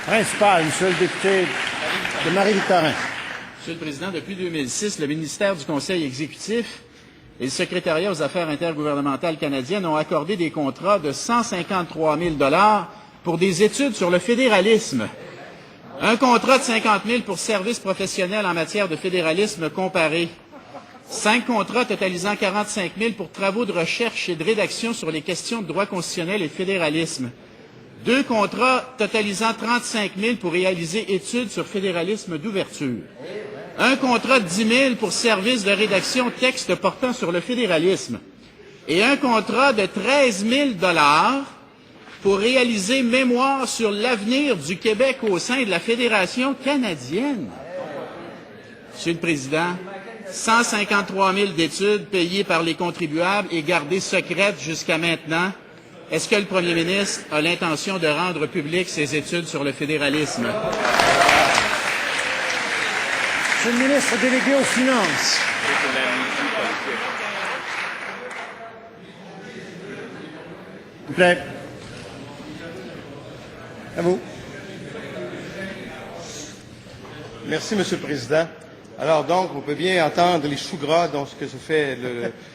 Principal, Monsieur le député de Marie-Victorin. Monsieur le Président, depuis 2006, le ministère du Conseil exécutif et le secrétariat aux affaires intergouvernementales canadiennes ont accordé des contrats de 153 000 $ pour des études sur le fédéralisme. Un contrat de 50 000 pour services professionnels en matière de fédéralisme comparé. 5 contrats totalisant 45 000 pour travaux de recherche et de rédaction sur les questions de droit constitutionnel et de fédéralisme. 2 contrats totalisant 35 000 pour réaliser études sur fédéralisme d'ouverture. Un contrat de 10 000 pour service de rédaction texte portant sur le fédéralisme. Et un contrat de 13 000 $ pour réaliser mémoire sur l'avenir du Québec au sein de la Fédération canadienne. Monsieur le Président, 153 000 d'études payées par les contribuables et gardées secrètes jusqu'à maintenant. Est-ce que le premier ministre a l'intention de rendre publiques ses études sur le fédéralisme? Monsieur le ministre délégué aux Finances. S'il vous plaît. À vous. Merci, Monsieur le Président. Alors donc, on peut bien entendre les choux gras dans ce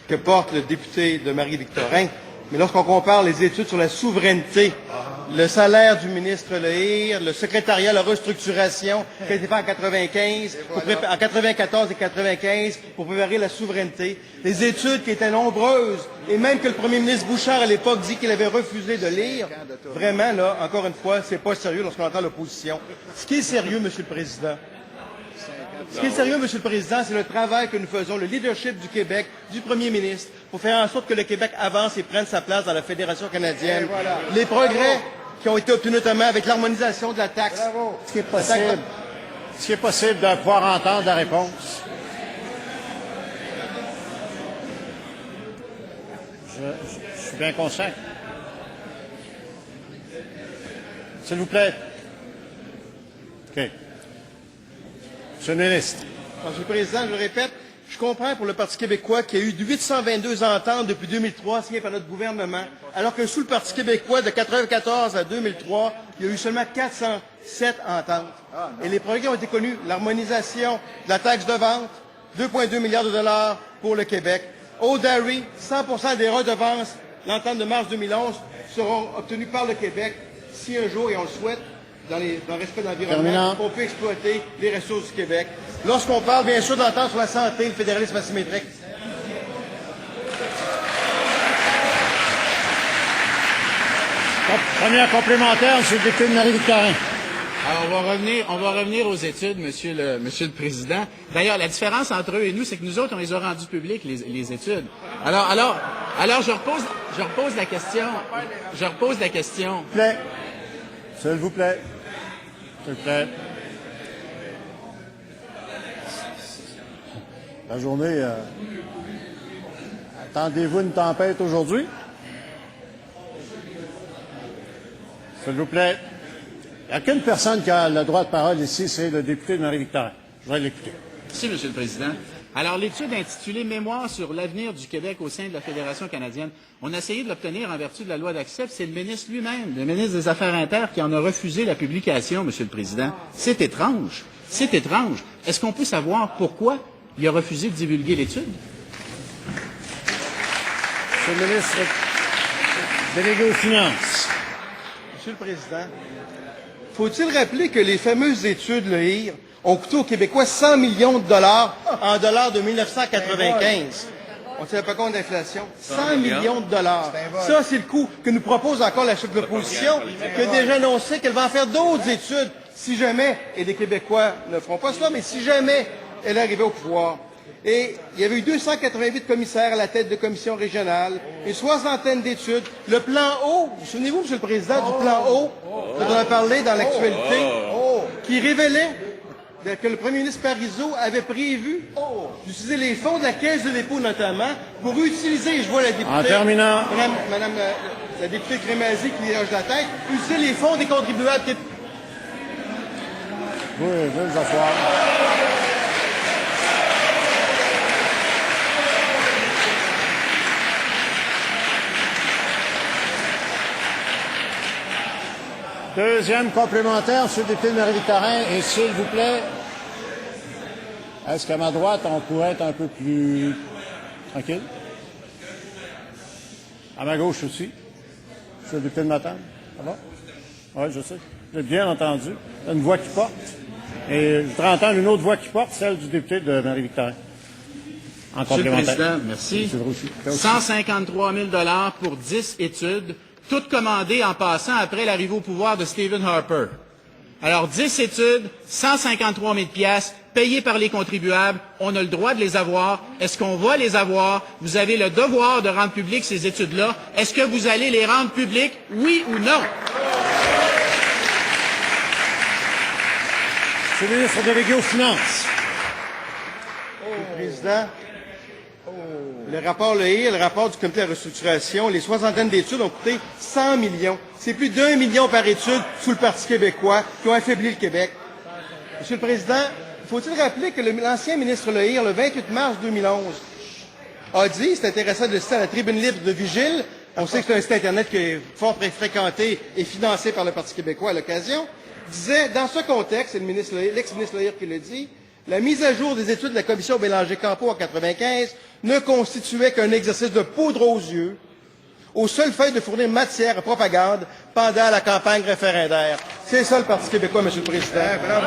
que porte le député de Marie-Victorin. Mais lorsqu'on compare les études sur la souveraineté, le salaire du ministre Lehir, le secrétariat, la restructuration qui a été fait en 94 et 95 pour préparer la souveraineté, les études qui étaient nombreuses, et même que le premier ministre Bouchard à l'époque dit qu'il avait refusé de lire, vraiment, là, encore une fois, c'est pas sérieux lorsqu'on entend l'opposition. Ce qui est sérieux, Monsieur le Président, Monsieur le Président, c'est le travail que nous faisons, le leadership du Québec, du premier ministre, pour faire en sorte que le Québec avance et prenne sa place dans la Fédération canadienne. Voilà. Les progrès qui ont été obtenus notamment avec l'harmonisation de la taxe. Est-ce qu'il est possible de pouvoir entendre la réponse? Je suis bien conscient. S'il vous plaît. OK. Monsieur le ministre. Monsieur le Président, je le répète, je comprends pour le Parti québécois qu'il y a eu 822 ententes depuis 2003 signées par notre gouvernement, alors que sous le Parti québécois, de 1994 à 2003, il y a eu seulement 407 ententes. Et les progrès ont été connus. L'harmonisation de la taxe de vente, 2,2 milliards de dollars pour le Québec. Au Dairy, 100% des redevances, l'entente de mars 2011, seront obtenues par le Québec si un jour, et on le souhaite, dans le respect de l'environnement, on peut exploiter les ressources du Québec. Lorsqu'on parle, bien sûr, d'entente sur la santé, le fédéralisme asymétrique. Première complémentaire, Monsieur le député de Marie-Victorin. Alors, on va revenir aux études, Monsieur le Président. D'ailleurs, la différence entre eux et nous, c'est que nous autres, on les a rendues publiques, les études. Alors, je repose la question. Je repose la question. S'il vous plaît. S'il vous plaît. La journée... Attendez-vous une tempête aujourd'hui? S'il vous plaît. Il n'y a qu'une personne qui a le droit de parole ici, c'est le député de Marie-Victorin. Je vais l'écouter. Merci, Monsieur le Président. Alors, l'étude intitulée « Mémoire sur l'avenir du Québec au sein de la Fédération canadienne », on a essayé de l'obtenir en vertu de la loi d'accès, c'est le ministre lui-même, le ministre des Affaires internes, qui en a refusé la publication, Monsieur le Président. C'est étrange. C'est étrange. Est-ce qu'on peut savoir pourquoi il a refusé de divulguer l'étude? Monsieur le ministre délégué aux Finances. Monsieur le Président, faut-il rappeler que les fameuses études Lehir ont coûté aux Québécois 100 millions de dollars en dollars de 1995. On ne tient pas compte d'inflation. 100 millions de dollars. Ça, c'est le coût que nous propose encore la chef de l'opposition, qui a déjà annoncé qu'elle va en faire d'autres études si jamais, et les Québécois ne feront pas cela, mais si jamais elle arrivait au pouvoir. Et il y avait eu 288 commissaires à la tête de commissions régionales, une soixantaine d'études. Le plan O, souvenez-vous, Monsieur le Président, du plan O, dont on a parlé dans l'actualité, qui révélait que le premier ministre Parizeau avait prévu d'utiliser les fonds de la Caisse de dépôt, notamment, pour utiliser, je vois la députée... En terminant. Madame la députée Crémazie qui hoche la tête, utiliser les fonds des contribuables... Oui, je vais vous asseoir. Deuxième complémentaire, M. le député de Marie-Victorin, et s'il vous plaît, est-ce qu'à ma droite, on pourrait être un peu plus tranquille? À ma gauche aussi. M. le député de Matane. Ça va? Oui, je sais. J'ai bien entendu. Il y a une voix qui porte. Et je voudrais entendre une autre voix qui porte, celle du député de Marie-Victorin. En Monsieur le complémentaire. Président, merci. M. Roussy. 153 000 pour 10 études, toutes commandées en passant après l'arrivée au pouvoir de Stephen Harper. Alors, 10 études, 153 000 piastres, payées par les contribuables. On a le droit de les avoir. Est-ce qu'on va les avoir? Vous avez le devoir de rendre publiques ces études-là. Est-ce que vous allez les rendre publiques? Oui ou non? Monsieur le ministre délégué aux Finances. Président, le rapport Lehir, le rapport du comité de la restructuration, les soixantaines d'études ont coûté 100 millions. C'est plus d'1 million par étude sous le Parti québécois qui ont affaibli le Québec. Monsieur le Président, faut-il rappeler que l'ancien ministre Lehir, le 28 mars 2011, a dit, c'est intéressant de le citer à la tribune libre de Vigile, on sait que c'est un site Internet qui est fort fréquenté et financé par le Parti québécois à l'occasion, disait, dans ce contexte, c'est l'ex-ministre Lehir qui le dit, la mise à jour des études de la commission Bélanger-Campeau en 1995 ne constituait qu'un exercice de poudre aux yeux, au seul fait de fournir matière à propagande pendant la campagne référendaire. C'est ça le Parti québécois, Monsieur le Président. Bravo.